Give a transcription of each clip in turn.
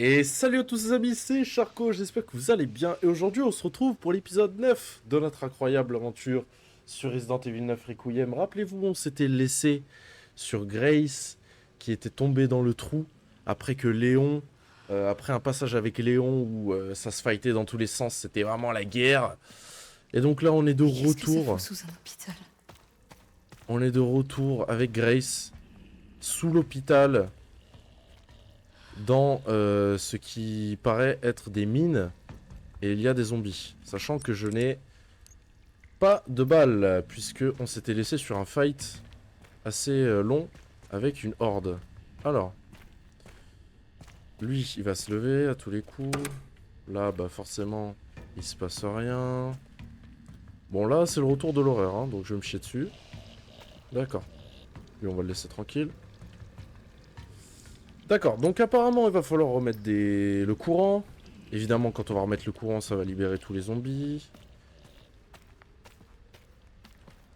Et salut à tous les amis, c'est Charco, j'espère que vous allez bien. Et aujourd'hui on se retrouve pour l'épisode 9 de notre incroyable aventure sur Resident Evil 9 Requiem. Rappelez-vous, on s'était laissé sur Grace qui était tombée dans le trou après que Léon, après un passage avec Léon où ça se fightait dans tous les sens, c'était vraiment la guerre. Et donc là on est de Mais qu'est-ce que ça retour, fout sous un hôpital? on est de retour avec Grace sous l'hôpital dans ce qui paraît être des mines. Et il y a des zombies. Sachant que je n'ai pas de balles, puisque on s'était laissé sur un fight assez long avec une horde. Alors, lui, il va se lever à tous les coups. Là, bah forcément, il se passe rien. Bon, là, c'est le retour de l'horreur, hein, donc je vais me chier dessus. D'accord. Lui, on va le laisser tranquille. D'accord, donc apparemment, il va falloir remettre le courant. Évidemment, quand on va remettre le courant, ça va libérer tous les zombies.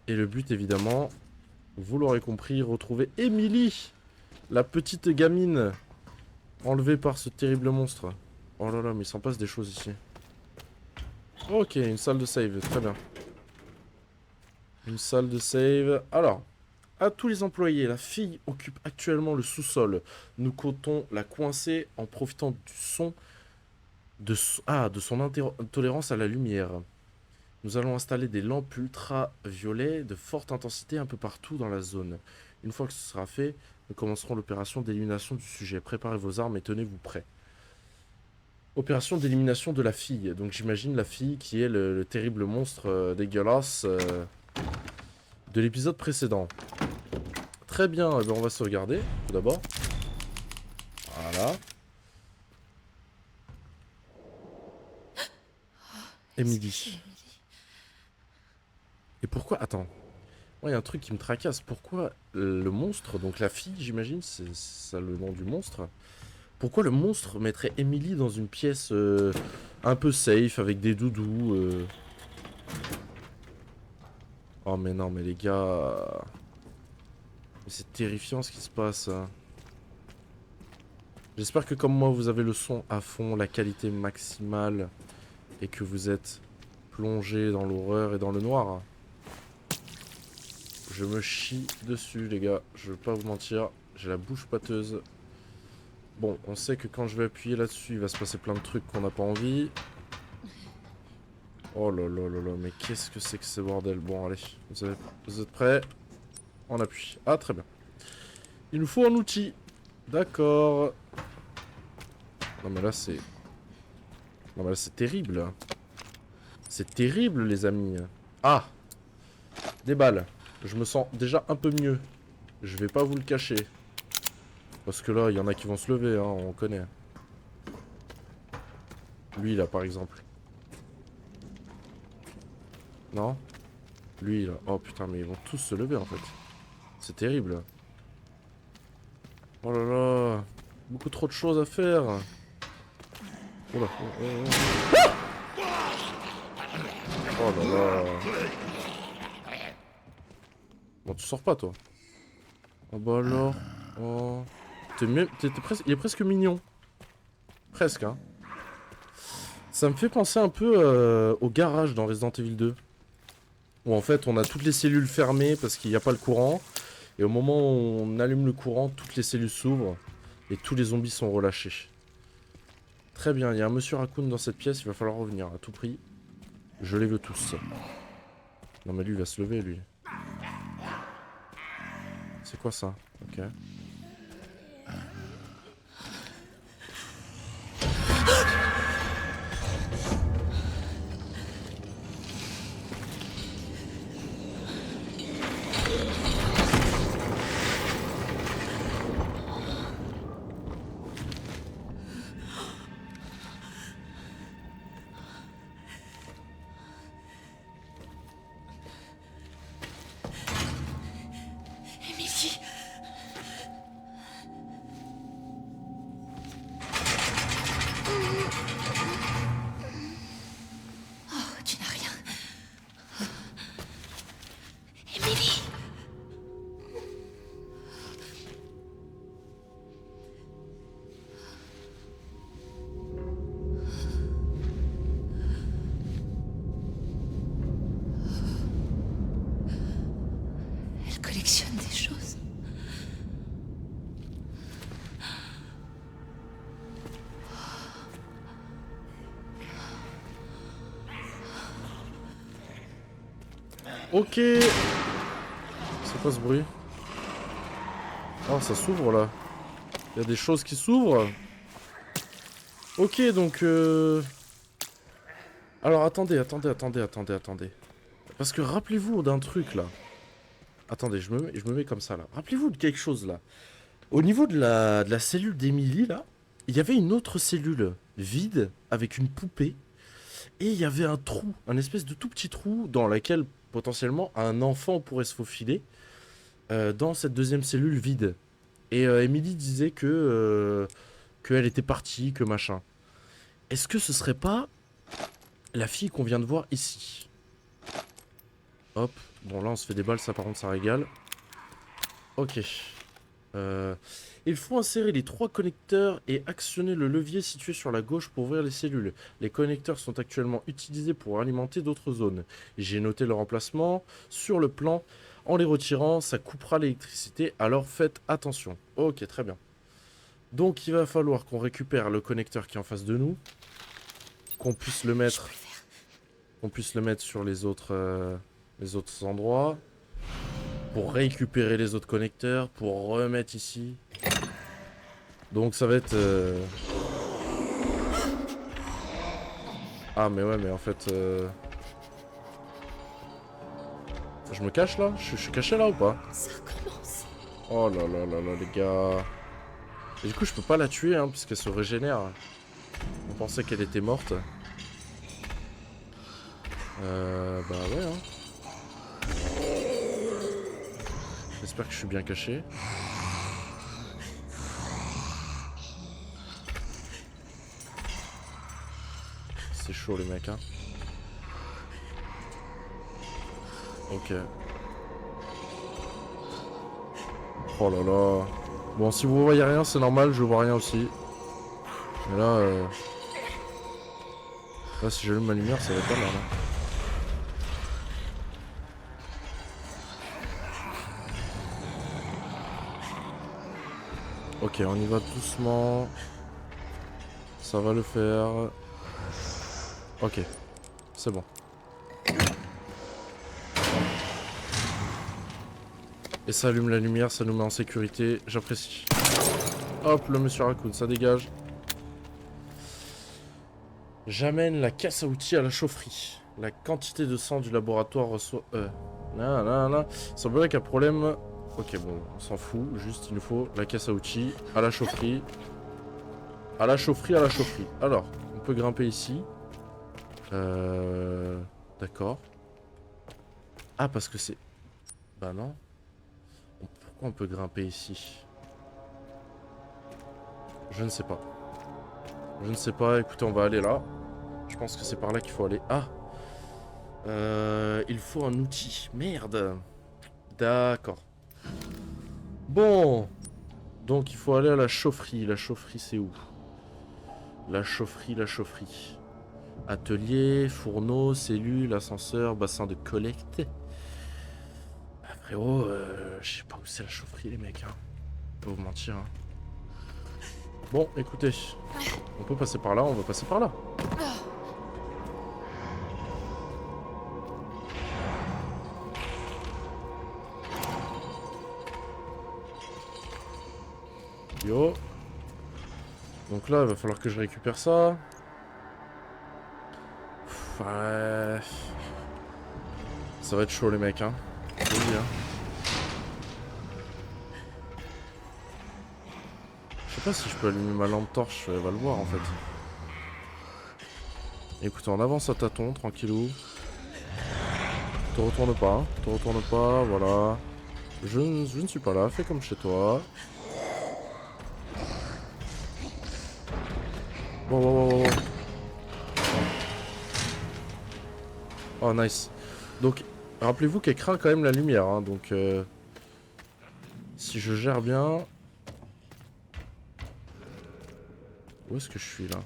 Et le but, évidemment, vous l'aurez compris, retrouver Emily, la petite gamine enlevée par ce terrible monstre. Oh là là, mais il s'en passe des choses ici. Ok, une salle de save, très bien. Une salle de save. Alors, à tous les employés, la fille occupe actuellement le sous-sol. Nous comptons la coincer en profitant du son de son intolérance à la lumière. Nous allons installer des lampes ultra-violets de forte intensité un peu partout dans la zone. Une fois que ce sera fait, nous commencerons l'opération d'élimination du sujet. Préparez vos armes et tenez-vous prêts. Opération d'élimination de la fille. Donc j'imagine la fille qui est le terrible monstre dégueulasse de l'épisode précédent. Très bien, eh bien, on va sauvegarder tout d'abord. Voilà. Emily. Et pourquoi... Attends. Ouais, il y a un truc qui me tracasse. Pourquoi le monstre, donc la fille, j'imagine, c'est ça le nom du monstre. Pourquoi le monstre mettrait Emily dans une pièce un peu safe avec des doudous Oh mais non, mais les gars... Mais c'est terrifiant ce qui se passe. J'espère que comme moi, vous avez le son à fond, la qualité maximale, et que vous êtes plongé dans l'horreur et dans le noir. Je me chie dessus, les gars. Je vais pas vous mentir. J'ai la bouche pâteuse. Bon, on sait que quand je vais appuyer là-dessus, il va se passer plein de trucs qu'on n'a pas envie. Oh là là là là, mais qu'est-ce que c'est que ce bordel? Bon, allez, vous êtes prêts? On appuie. Ah, très bien. Il nous faut un outil. D'accord. Non, mais là, c'est... Non, mais là, c'est terrible. C'est terrible, les amis. Ah! Des balles. Je me sens déjà un peu mieux. Je vais pas vous le cacher. Parce que là, il y en a qui vont se lever, hein, on connaît. Lui, là, par exemple. Non? Lui, là. Oh, putain, mais ils vont tous se lever, en fait. C'est terrible. Oh là là. Beaucoup trop de choses à faire. Oh là. Oh là là. Bon, tu sors pas, toi. Oh bah alors. Oh. Il est presque mignon. Presque, hein. Ça me fait penser un peu au garage dans Resident Evil 2. Où en fait, on a toutes les cellules fermées parce qu'il n'y a pas le courant. Et au moment où on allume le courant, toutes les cellules s'ouvrent. Et tous les zombies sont relâchés. Très bien, il y a un monsieur Raccoon dans cette pièce, il va falloir revenir à tout prix. Je les veux tous. Non mais lui, il va se lever, lui. C'est quoi ça? Ok. Émilie! Ok. C'est quoi ce bruit? Oh, ça s'ouvre là. Il y a des choses qui s'ouvrent. Ok, donc... Alors, attendez. Parce que rappelez-vous d'un truc là. Attendez, je me mets comme ça là. Rappelez-vous de quelque chose là. Au niveau de la cellule d'Emily là, il y avait une autre cellule vide avec une poupée. Et il y avait un trou, un espèce de tout petit trou dans lequel potentiellement un enfant pourrait se faufiler dans cette deuxième cellule vide. Et Emily disait qu'elle était partie, que machin. Est-ce que ce serait pas la fille qu'on vient de voir ici? Hop, bon là on se fait des balles, ça par contre ça régale. Ok. Euh, il faut insérer les 3 connecteurs et actionner le levier situé sur la gauche pour ouvrir les cellules. Les connecteurs sont actuellement utilisés pour alimenter d'autres zones. J'ai noté leur emplacement sur le plan. En les retirant, ça coupera l'électricité, alors faites attention. Ok, très bien. Donc il va falloir qu'on récupère le connecteur qui est en face de nous, qu'on puisse le mettre, sur les autres endroits, pour récupérer les autres connecteurs, pour remettre ici. Donc ça va être... Ah mais ouais, mais en fait... Je me cache là? Je suis caché là ou pas? Ça commence. Oh là là là là les gars. Et du coup je peux pas la tuer hein, puisqu'elle se régénère. On pensait qu'elle était morte. Bah ouais hein. J'espère que je suis bien caché. C'est chaud les mecs hein. Ok. Oh là là. Bon si vous voyez rien c'est normal, je vois rien aussi. Mais là là si j'allume ma lumière ça va être pas mal hein. Ok on y va doucement. Ça va le faire. Ok. C'est bon. Et ça allume la lumière, ça nous met en sécurité, j'apprécie. Hop, le monsieur Raccoon, ça dégage. J'amène la caisse à outils à la chaufferie. La quantité de sang du laboratoire reçoit... Il semblerait qu'il y a un problème... Ok, bon, on s'en fout, juste il nous faut la caisse à outils à la chaufferie. À la chaufferie. Alors, on peut grimper ici. D'accord. Ah, parce que c'est... Bah non. Pourquoi on peut grimper ici? Je ne sais pas. Je ne sais pas, écoutez, on va aller là. Je pense que c'est par là qu'il faut aller. Ah! Il faut un outil. Merde! D'accord. Bon! Donc il faut aller à la chaufferie. La chaufferie, c'est où? La chaufferie. Atelier, fourneau, cellule, ascenseur, bassin de collecte. Ah, frérot, je sais pas où c'est la chaufferie, les mecs. Hein. Pas vous mentir. Hein. Bon, écoutez. On peut passer par là, on va passer par là. Yo. Donc là, il va falloir que je récupère ça. Ouais. Ça va être chaud, les mecs, hein. Je vous le dis, hein. Je sais pas si je peux allumer ma lampe torche, elle va le voir, en fait. Écoute, on avance à tâtons, tranquillou. Te retourne pas, voilà. Je ne suis pas là, fais comme chez toi. Wow. Oh, nice. Donc, rappelez-vous qu'elle craint quand même la lumière, hein, donc... si je gère bien... Où est-ce que je suis, là?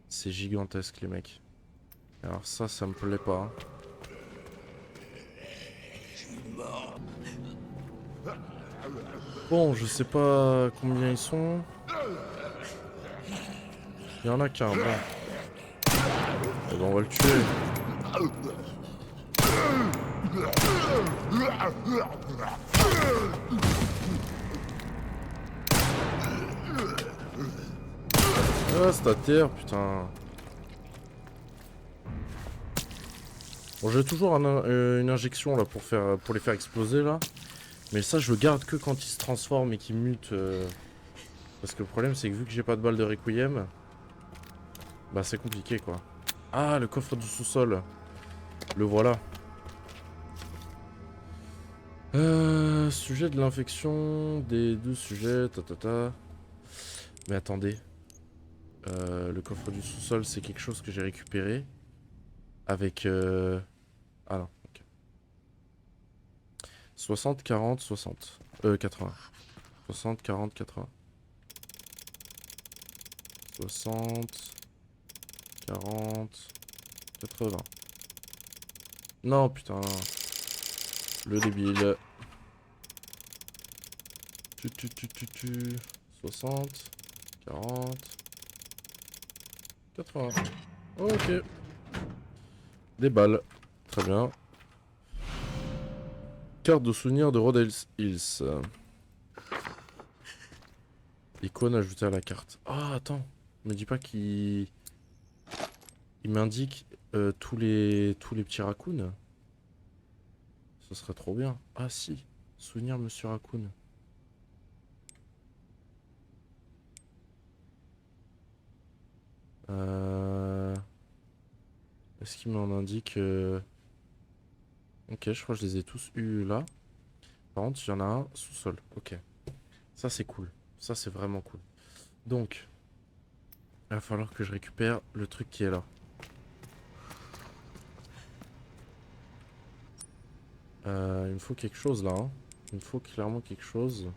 C'est gigantesque, les mecs. Alors ça me plaît pas. Bon, je sais pas combien ils sont. Il y en a qu'un, bon. Eh ben, on va le tuer. Ah, c'est à terre, putain. Bon, j'ai toujours une injection là pour les faire exploser là. Mais ça, je le garde que quand ils se transforment et qu'ils mutent. Parce que le problème, c'est que vu que j'ai pas de balle de Requiem, bah c'est compliqué quoi. Ah, le coffre du sous-sol. Le voilà. Sujet de l'infection des deux sujets. Mais attendez. Le coffre du sous-sol, c'est quelque chose que j'ai récupéré. Avec... Ah non, ok. 60, 40, 60. 80. 60, 40, 80. 60, 40, 80. Non, putain. Le débile. 60, 40, 80. Ok. Des balles. Très bien. Carte de souvenir de Rhode Hills. Icône ajoutée à la carte. Ah, attends. Me dis pas qu'il... Il m'indique tous les petits raccoons. Ce serait trop bien. Ah si. Souvenir Monsieur Raccoon. Est-ce qu'il m'en indique Ok, je crois que je les ai tous eus là. Par contre, il y en a un sous-sol. Ok. Ça, c'est cool. Ça, c'est vraiment cool. Donc, il va falloir que je récupère le truc qui est là. Il me faut quelque chose là. Hein. Il me faut clairement quelque chose.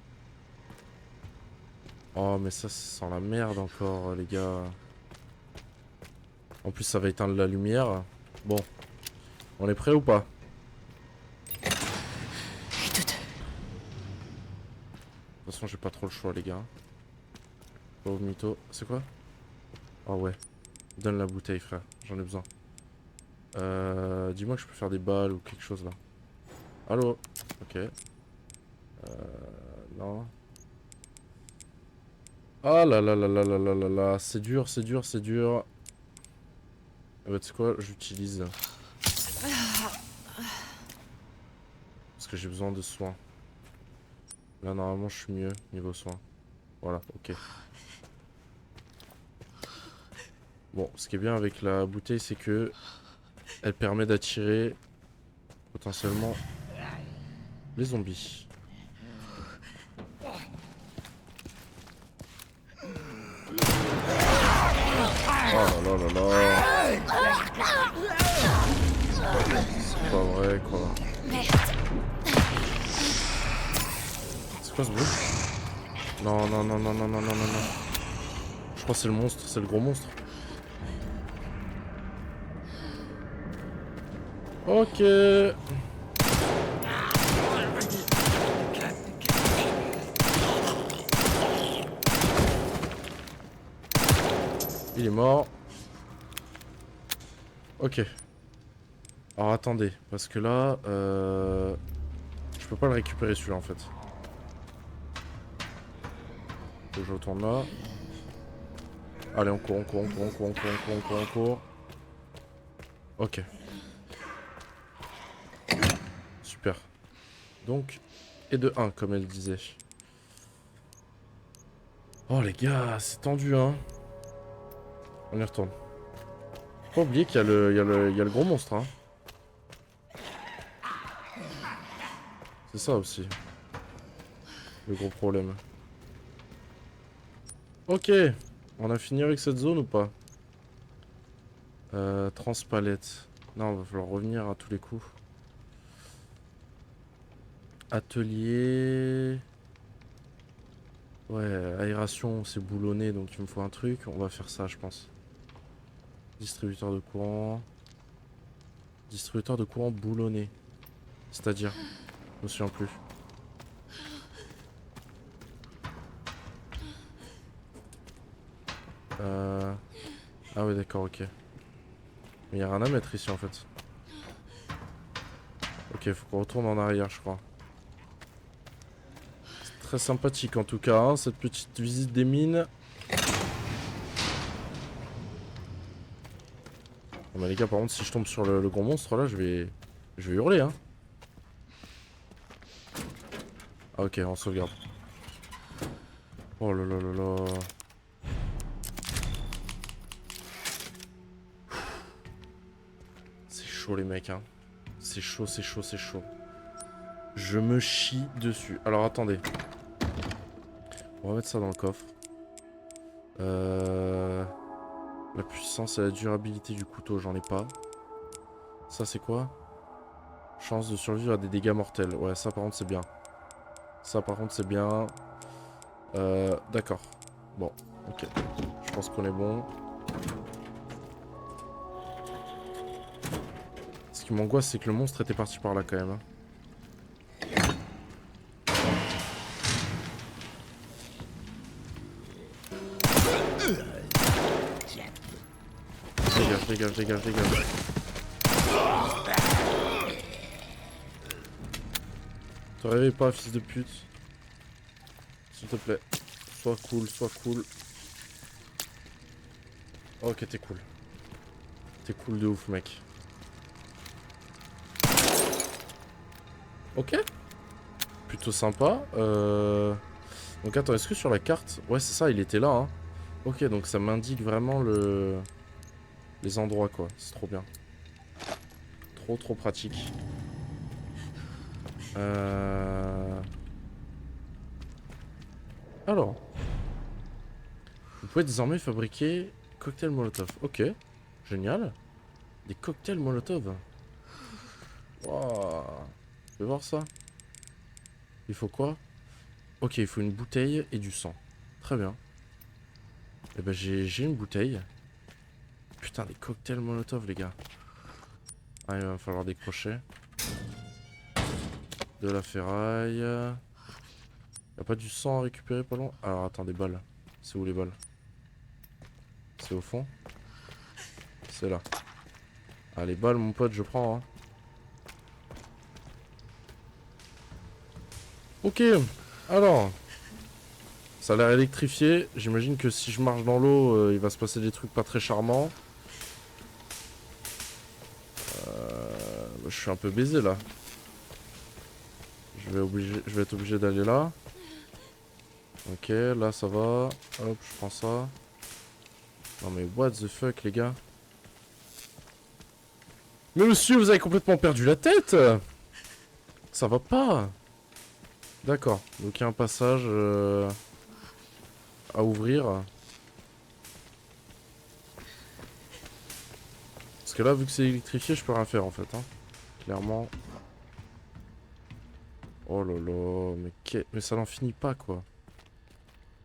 Oh, mais ça sent la merde encore, les gars. En plus, ça va éteindre la lumière. Bon, on est prêt ou pas? De toute façon, j'ai pas trop le choix, les gars. Pas au mytho. C'est quoi? Ah ouais. Donne la bouteille, frère. J'en ai besoin. Dis-moi que je peux faire des balles ou quelque chose là. Allô? Ok. Non. Ah là là là là là là là là. C'est dur, c'est dur, c'est dur. Ah bah, tu sais quoi? J'utilise. Parce que j'ai besoin de soins. Là, normalement, je suis mieux niveau soins. Voilà, ok. Bon, ce qui est bien avec la bouteille, c'est que elle permet d'attirer potentiellement les zombies. Oh là là là là. C'est pas vrai, quoi. C'est quoi ce bruit? Non, non, non, non, non, non, non, non, non. Je crois que c'est le monstre, c'est le gros monstre. Ok. Il est mort. Ok. Alors attendez, parce que là, je peux pas le récupérer celui-là en fait. Faut que je retourne là. Allez, on court, on court, on court, on court, on court, on court, on court, on court. Ok. Super. Donc, et de 1, comme elle disait. Oh les gars, c'est tendu, hein. On y retourne. Faut pas oublier qu'il y a le gros monstre, hein. C'est ça aussi. Le gros problème. Ok. On a fini avec cette zone ou pas? Transpalette. Non, va falloir revenir à tous les coups. Atelier. Ouais, aération, c'est boulonné, donc il me faut un truc. On va faire ça, je pense. Distributeur de courant. Distributeur de courant boulonné. C'est-à-dire, je me souviens plus. Ah ouais, d'accord, ok. Mais il n'y a rien à mettre ici, en fait. Ok. Ok, faut qu'on retourne en arrière, je crois. C'est très sympathique en tout cas, hein, cette petite visite des mines. Oh, mais les gars, par contre, si je tombe sur le gros monstre là, je vais hurler, hein. Ah, ok, on sauvegarde. Oh là là là là. C'est chaud, les mecs, hein. C'est chaud, c'est chaud, c'est chaud. Je me chie dessus. Alors, attendez. On va mettre ça dans le coffre. La puissance et la durabilité du couteau, j'en ai pas. Ça, c'est quoi? Chance de survivre à des dégâts mortels. Ouais, ça, par contre, c'est bien. Ça, par contre, c'est bien. D'accord. Bon, ok. Je pense qu'on est bon. Ce qui m'angoisse, c'est que le monstre était parti par là, quand même. Hein. Dégage, dégage, dégage, dégage. Te réveille pas, fils de pute. S'il te plaît. Sois cool, sois cool. Ok, t'es cool. T'es cool de ouf, mec. Ok. Plutôt sympa. Donc attends, est-ce que sur la carte... Ouais, c'est ça, il était là, hein. Ok, donc ça m'indique vraiment les endroits, quoi. C'est trop bien. Trop, trop pratique. Alors. Vous pouvez désormais fabriquer cocktail Molotov. Ok. Génial. Des cocktails Molotov. Waouh. Je vais voir ça. Il faut quoi? Ok, il faut une bouteille et du sang. Très bien. Eh ben j'ai une bouteille. Putain, des cocktails Molotov, les gars. Ah, il va falloir décrocher. De la ferraille. Y'a pas du sang à récupérer pas loin? Alors attends, des balles. C'est où les balles? C'est au fond? C'est là. Ah, les balles, mon pote, je prends, hein. Ok. Alors. Ça a l'air électrifié. J'imagine que si je marche dans l'eau, il va se passer des trucs pas très charmants. Je suis un peu baisé là. Je vais être obligé d'aller là. Ok, là ça va. Hop, je prends ça. Non mais what the fuck les gars. Mais monsieur, vous avez complètement perdu la tête. Ça va pas. D'accord, donc il y a un passage à ouvrir. Parce que là, vu que c'est électrifié, je peux rien faire en fait. Hein. Clairement. Oh là là, mais ça n'en finit pas quoi.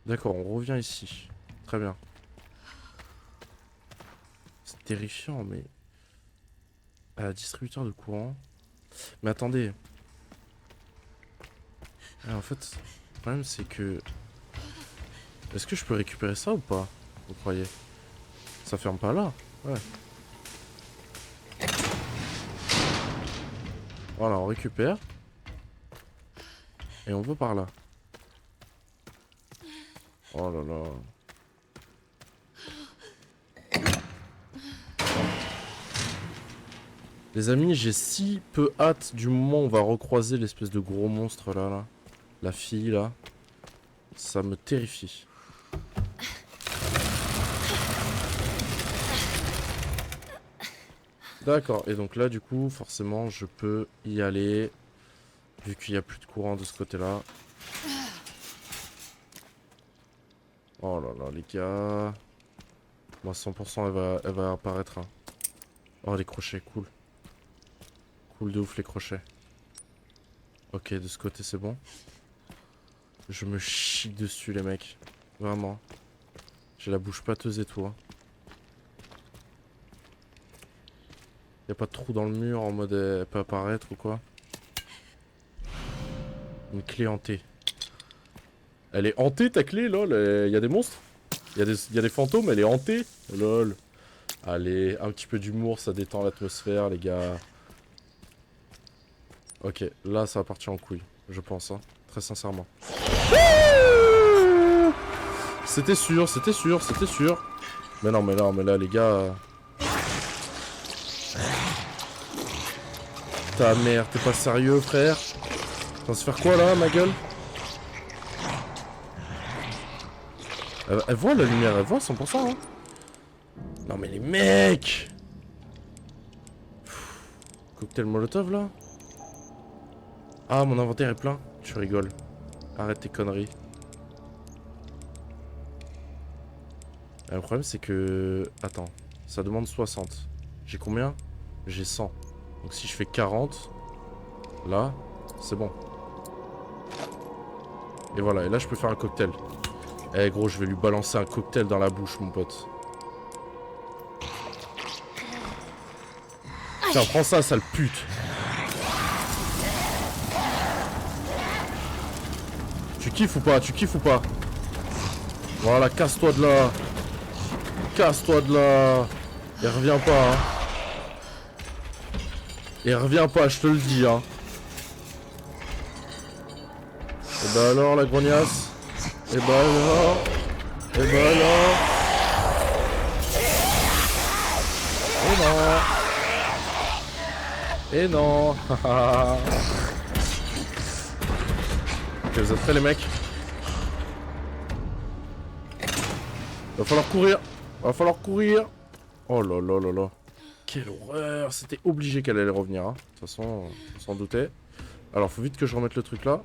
D'accord, on revient ici. Très bien. C'est terrifiant, mais... distributeur de courant. Mais attendez. En fait, le problème c'est que... Est-ce que je peux récupérer ça ou pas? Vous croyez? Ça ferme pas là? Ouais. Voilà, on récupère. Et on va par là. Oh là là. Les amis, j'ai si peu hâte du moment où on va recroiser l'espèce de gros monstre là, là. La fille là. Ça me terrifie. D'accord, et donc là du coup, forcément, je peux y aller. Vu qu'il n'y a plus de courant de ce côté-là. Oh là là, les gars. Moi, 100%, elle va apparaître. Hein. Oh, les crochets, cool. Cool de ouf, les crochets. Ok, de ce côté, c'est bon. Je me chie dessus, les mecs. Vraiment. J'ai la bouche pâteuse et tout. Hein. Y'a pas de trou dans le mur en mode elle peut apparaître ou quoi. Une clé hantée. Elle est hantée ta clé, lol. Y'a des monstres? Y'a des fantômes, elle est hantée? Lol. Allez, un petit peu d'humour, ça détend l'atmosphère, les gars. Ok, là ça va partir en couille, je pense, hein. Très sincèrement. C'était sûr, c'était sûr, c'était sûr. Mais non, mais là, les gars... Ta mère, t'es pas sérieux, frère? Ça va se faire quoi, là, ma gueule? Elle voit la lumière, elle voit 100%, hein. Non, mais les mecs! Cocktail Molotov, là? Ah, mon inventaire est plein. Tu rigoles. Arrête tes conneries. Le problème, c'est que... Attends. Ça demande 60. J'ai combien? J'ai 100. Donc si je fais 40... Là, c'est bon. Et voilà, et là, je peux faire un cocktail. Eh, gros, je vais lui balancer un cocktail dans la bouche, mon pote. Tiens, prends ça, sale pute. Tu kiffes ou pas? Tu kiffes ou pas? Voilà, casse-toi de là. Casse-toi de là. Et reviens pas, hein. Et reviens pas, je te le dis, hein. Et bah alors, la grognasse. Et bah alors. Et bah alors. Et non. Et non. Ok, vous êtes prêts, les mecs? Va falloir courir. Va falloir courir. Oh là là là là. Quelle horreur. C'était obligé qu'elle allait revenir, hein. De toute façon, on s'en doutait. Alors, faut vite que je remette le truc là.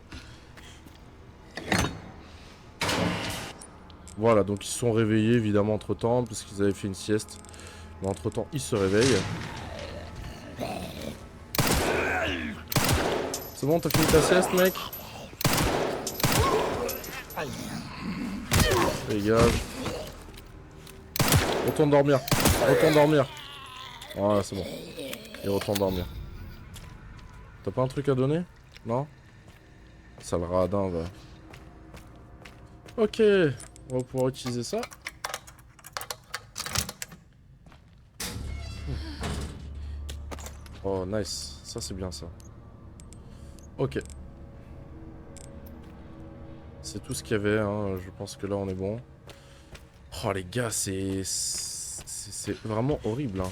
Voilà, donc ils se sont réveillés évidemment entre temps, parce qu'ils avaient fait une sieste. Mais entre temps, ils se réveillent. C'est bon, t'as fini ta sieste, mec? Dégage. Retourne dormir. Retourne dormir. Voilà, c'est bon. Il retourne dormir. T'as pas un truc à donner? Non? Ça le radin, va. Ok. On va pouvoir utiliser ça. Oh, nice. Ça, c'est bien, ça. Ok. C'est tout ce qu'il y avait, hein. Je pense que là, on est bon. Oh, les gars, c'est vraiment horrible, hein.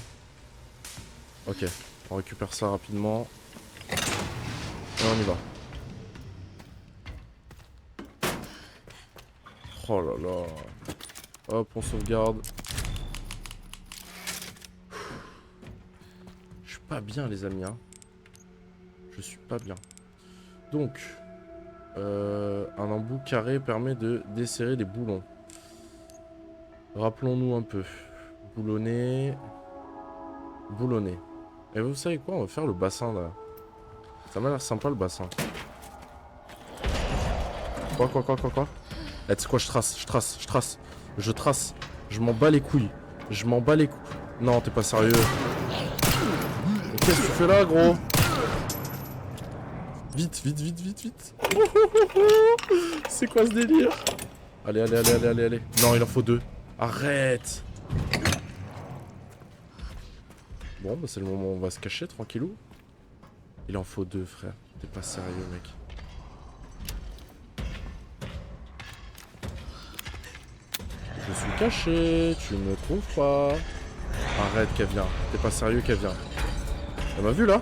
Ok. On récupère ça rapidement. Et on y va. Oh là là. Hop, on sauvegarde. Je suis pas bien, les amis, hein. Je suis pas bien. Donc, un embout carré permet de desserrer des boulons. Rappelons-nous un peu. Boulonner. Boulonner. Et vous savez quoi? On va faire le bassin, là. Ça m'a l'air sympa, le bassin. Quoi? Eh, tu sais quoi? Je trace. Je m'en bats les couilles. Non, t'es pas sérieux. Mais qu'est-ce que tu fais là, gros? Vite. C'est quoi ce délire? Allez. Non, il en faut 2. Arrête. Bon, bah c'est le moment où on va se cacher, tranquillou. Il en faut 2, frère. T'es pas sérieux, mec. Je suis caché, tu ne me trouves pas. Arrête, qu'elle vient. T'es pas sérieux, qu'elle vient. Elle m'a vu, là.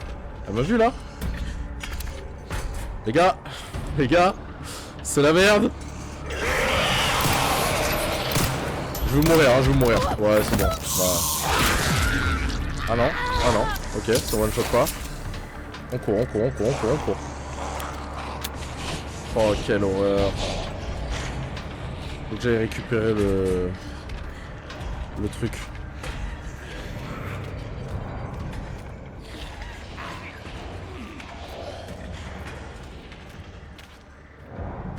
Les gars, c'est la merde. Je vais mourir, Ouais, c'est bon. Voilà. Ah non. Ok, ça one shot pas. On court. Oh, quelle horreur. Faut que j'aille récupérer le truc.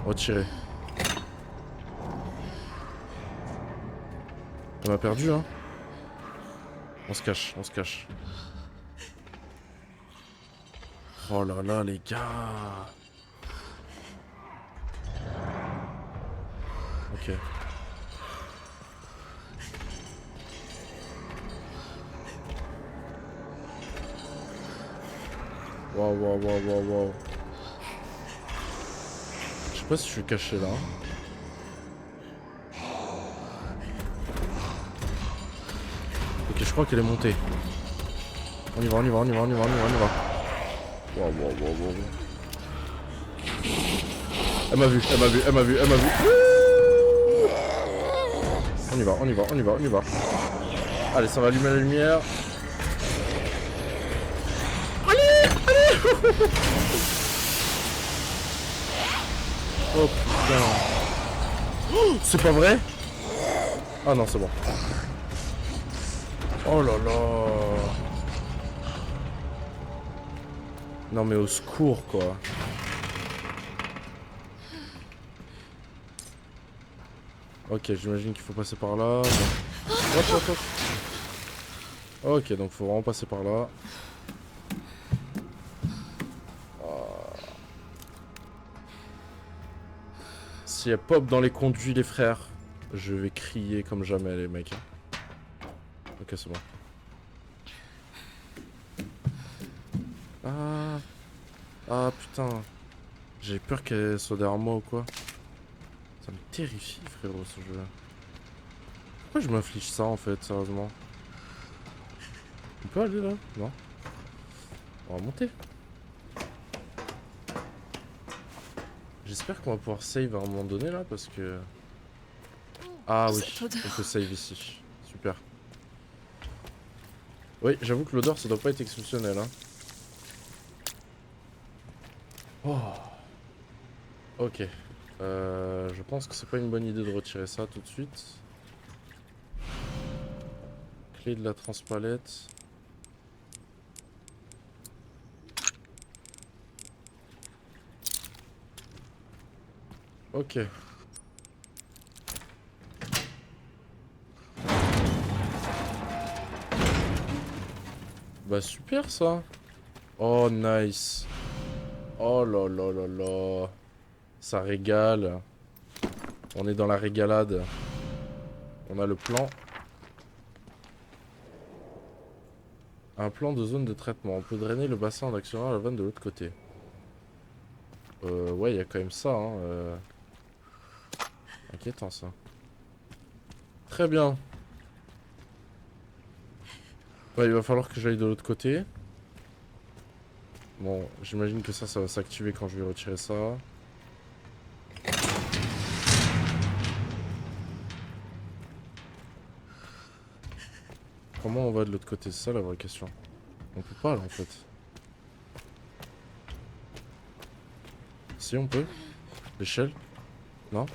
Retirer. On a perdu, hein. On se cache. Oh là là, les gars. Ok. Waouh, waouh, waouh, waouh, waouh. Je sais pas si je suis caché là. Ok, je crois qu'elle est montée. On y va, on y va, on y va, on y va, on y va, on y va. Waouh, waouh, waouh, waouh. Elle m'a vu, elle m'a vu, elle m'a vu, elle m'a vu. On y va, on y va, on y va, on y va. Allez, ça va allumer la lumière. Allez, allez. Oh putain. Oh, c'est pas vrai? Ah non, c'est bon. Oh là là. Non mais au secours quoi. Ok, j'imagine qu'il faut passer par là. Hop, hop, hop. Ok, donc faut vraiment passer par là. Si elle pop dans les conduits, les frères, je vais crier comme jamais, les mecs. Ok, c'est bon. Ah. Ah putain. J'ai peur qu'elle soit derrière moi ou quoi. Ça me terrifie, frérot, ce jeu. Pourquoi je m'inflige ça en fait, sérieusement? On peut aller là? Non. On va monter. J'espère qu'on va pouvoir save à un moment donné là parce que... Ah oui, on peut save ici. Super. Oui, j'avoue que l'odeur ça doit pas être exceptionnel hein. Oh. Ok. Je pense que c'est pas une bonne idée de retirer ça tout de suite. Clé de la transpalette. Ok. Bah super ça. Oh nice. Oh là là là là. Ça régale. On est dans la régalade. On a le plan. Un plan de zone de traitement. On peut drainer le bassin en actionnant la vanne de l'autre côté. Ouais, il y a quand même ça. Hein, Inquiétant ça. Très bien. Ouais, il va falloir que j'aille de l'autre côté. Bon, j'imagine que ça va s'activer quand je vais retirer ça. Comment on va de l'autre côté? C'est ça la vraie question. On peut pas là en fait. Si on peut. L'échelle? Non?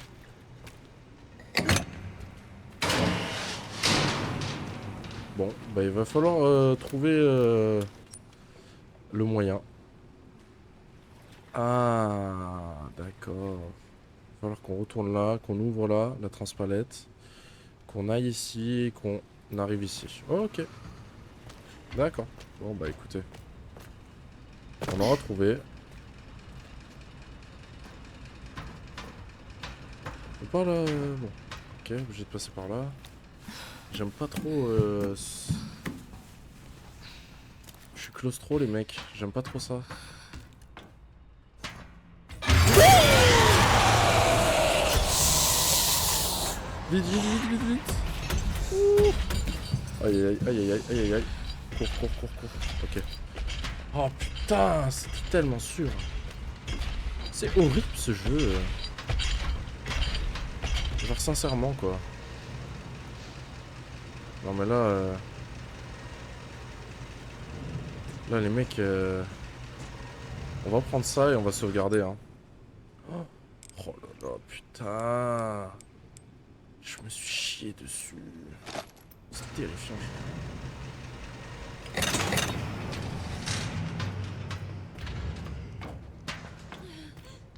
Bon, bah il va falloir trouver le moyen. Ah, d'accord. Il va falloir qu'on retourne là, qu'on ouvre là, la transpalette. Qu'on aille ici et qu'on arrive ici. Oh, ok. D'accord. Bon, bah écoutez. On aura trouvé. On pas là. Bon. Ok, obligé de passer par là. J'aime pas trop. Je suis claustro, les mecs. J'aime pas trop ça. Vite, vite, vite, vite, vite. Ouh. Aïe, aïe, aïe, aïe, aïe, aïe, aïe. Cours, cours, cours, cours. Ok. Oh putain, c'était tellement sûr. C'est horrible ce jeu. Genre sincèrement quoi. Non mais là... Là les mecs... On va prendre ça et on va sauvegarder hein. Oh là là, putain. Je me suis chié dessus. C'est terrifiant.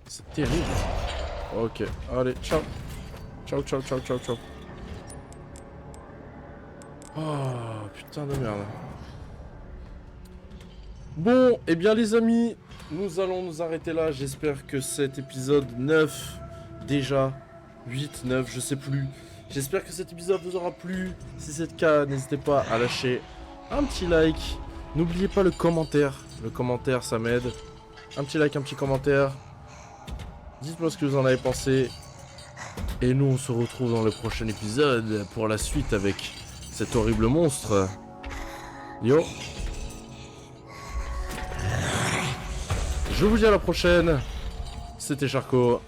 C'est terrible. Ok, allez, ciao. Ciao, ciao, ciao, ciao, ciao. Oh, putain de merde. Bon, eh bien les amis, nous allons nous arrêter là. J'espère que cet épisode 9, déjà, 8, 9, je sais plus. J'espère que cet épisode vous aura plu. Si c'est le cas, n'hésitez pas à lâcher un petit like N'oubliez pas le commentaire. Le commentaire, ça m'aide. Un petit like, un petit commentaire. Dites-moi ce que vous en avez pensé. Et nous, on se retrouve dans le prochain épisode pour la suite avec cet horrible monstre. Yo. Je vous dis à la prochaine. C'était Charcot.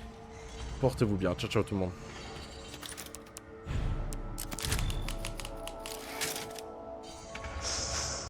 Portez-vous bien. Ciao, ciao tout le monde.